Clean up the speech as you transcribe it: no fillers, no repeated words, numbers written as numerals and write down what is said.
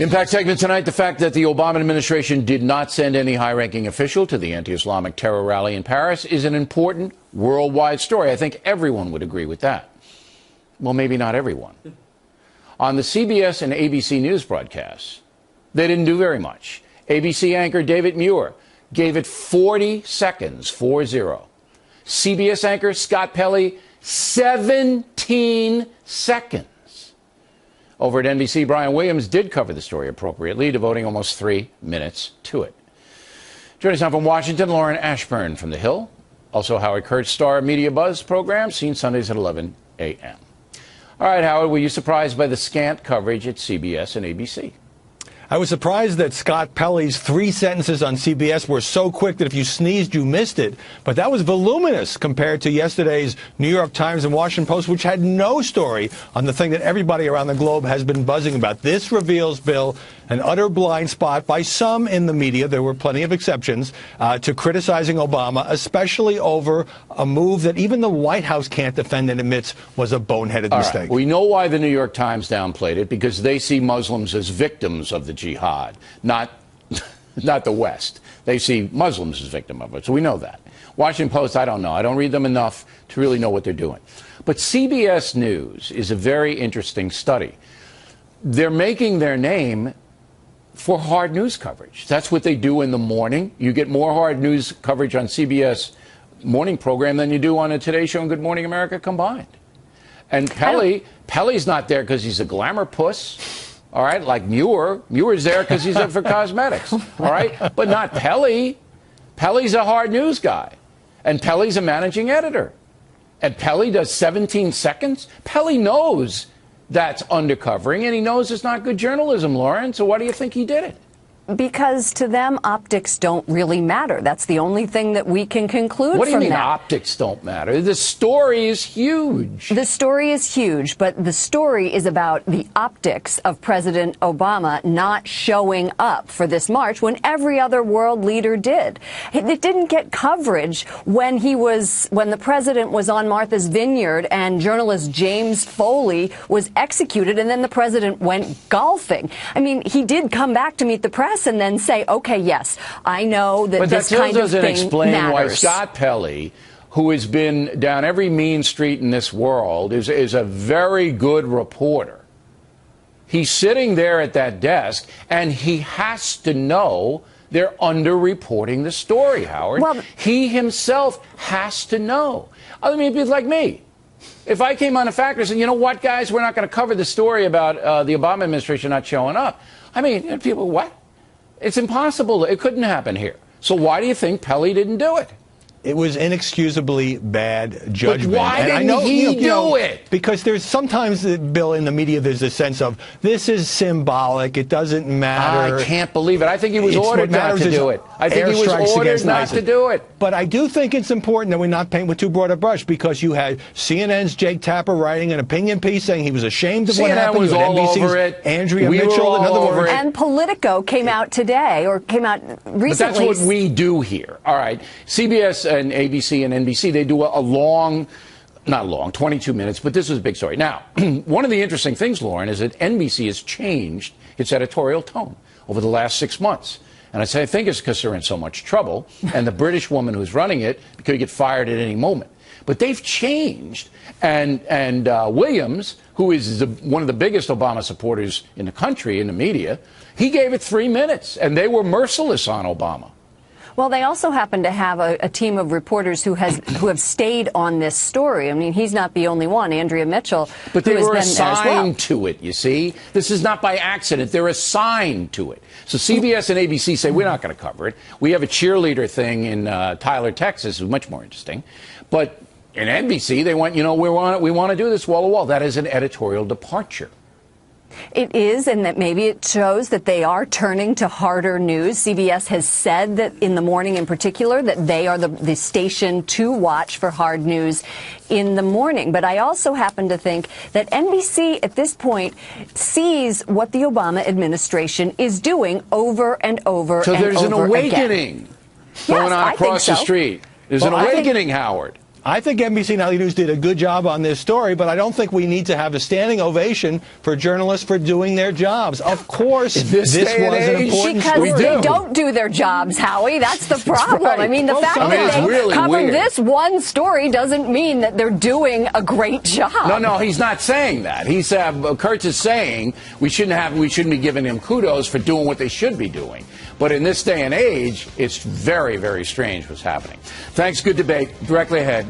Impact segment tonight, the fact that the Obama administration did not send any high-ranking official to the anti-Islamic terror rally in Paris is an important worldwide story. I think everyone would agree with that. Well, maybe not everyone. On the CBS and ABC News broadcasts, they didn't do very much. ABC anchor David Muir gave it 40 seconds, 4-0. CBS anchor Scott Pelley, 17 seconds. Over at NBC, Brian Williams did cover the story appropriately, devoting almost 3 minutes to it. Joining us now from Washington, Lauren Ashburn from The Hill. Also, Howard Kurtz, star Media Buzz program, seen Sundays at 11 a.m. All right, Howard, were you surprised by the scant coverage at CBS and ABC? I was surprised that Scott Pelley's 3 sentences on CBS were so quick that if you sneezed, you missed it. But that was voluminous compared to yesterday's New York Times and Washington Post, which had no story on the thing that everybody around the globe has been buzzing about. This reveals, Bill, an utter blind spot by some in the media, there were plenty of exceptions, to criticizing Obama, especially over a move that even the White House can't defend and admits was a boneheaded mistake. Right. We know why the New York Times downplayed it, because they see Muslims as victims of the jihad, not the West. They see Muslims as victims of it, so we know that. Washington Post, I don't know. I don't read them enough to really know what they're doing. But CBS News is a very interesting study. They're making their name for hard news coverage. That's what they do in the morning. You get more hard news coverage on CBS morning program than you do on a Today Show and Good Morning America combined. And Pelley's not there because he's a glamour puss. All right, like Muir. Muir's there because he's up for cosmetics. All right, but not Pelley. Pelley's a hard news guy. And Pelley's a managing editor. And Pelley does 17 seconds? Pelley knows that's undercovering, and he knows it's not good journalism, Lauren. So why do you think he did it? Because to them, optics don't really matter. That's the only thing that we can conclude from that. What do you mean optics don't matter? The story is huge. The story is huge, but the story is about the optics of President Obama not showing up for this march when every other world leader did. It didn't get coverage when the president was on Martha's Vineyard and journalist James Foley was executed, and then the president went golfing. I mean, he did come back to meet the press and then say, okay, yes, I know that this kind of thing matters. But that still doesn't explain why Scott Pelley, who has been down every mean street in this world, is a very good reporter. He's sitting there at that desk, and he has to know they're underreporting the story, Howard. Well, he himself has to know. I mean, it's like me. If I came on a factor and said, you know what, guys, we're not going to cover the story about the Obama administration not showing up. I mean, people, what? It's impossible. It couldn't happen here. So why do you think Pelley didn't do it? It was inexcusably bad judgment. But why didn't he do it? Because there's sometimes, Bill, in the media, there's a sense of this is symbolic. It doesn't matter. I can't believe it. I think he was ordered not to do it. I think he was ordered not to do it. But I do think it's important that we not paint with too broad a brush, because you had CNN's Jake Tapper writing an opinion piece saying he was ashamed of what happened. CNN was all over it. Andrea Mitchell, another one. And Politico came out today, or came out recently. But that's what we do here. All right. CBS and ABC and NBC, they do a long, not long, 22 minutes, but this is a big story. Now, one of the interesting things, Lauren, is that NBC has changed its editorial tone over the last 6 months. And I think it's because they're in so much trouble, and the British woman who's running it could get fired at any moment. But they've changed, and Williams, who is one of the biggest Obama supporters in the country, in the media, he gave it 3 minutes, and they were merciless on Obama. Well, they also happen to have a team of reporters who have stayed on this story. I mean, he's not the only one. Andrea Mitchell, but they were assigned to it. You see, this is not by accident. They're assigned to it. So CBS and ABC say we're not going to cover it. We have a cheerleader thing in Tyler, Texas, is much more interesting. But in NBC, they went, you know, we want to do this wall to wall. That is an editorial departure. It is, and that maybe it shows that they are turning to harder news. CBS has said that in the morning in particular that they are the station to watch for hard news in the morning. But I also happen to think that NBC at this point sees what the Obama administration is doing over and over and over again. So there's an awakening going on across the street. There's an awakening, Howard. I think NBC Nightly News did a good job on this story, but I don't think we need to have a standing ovation for journalists for doing their jobs. Of course, this was an important story. Because they don't do their jobs, Howie. That's the problem. Right. I mean, the fact that they covered this one story doesn't mean that they're doing a great job. No, he's not saying that. He's Kurtz is saying we shouldn't be giving him kudos for doing what they should be doing. But in this day and age, it's very, very strange what's happening. Thanks. Good debate. Directly ahead.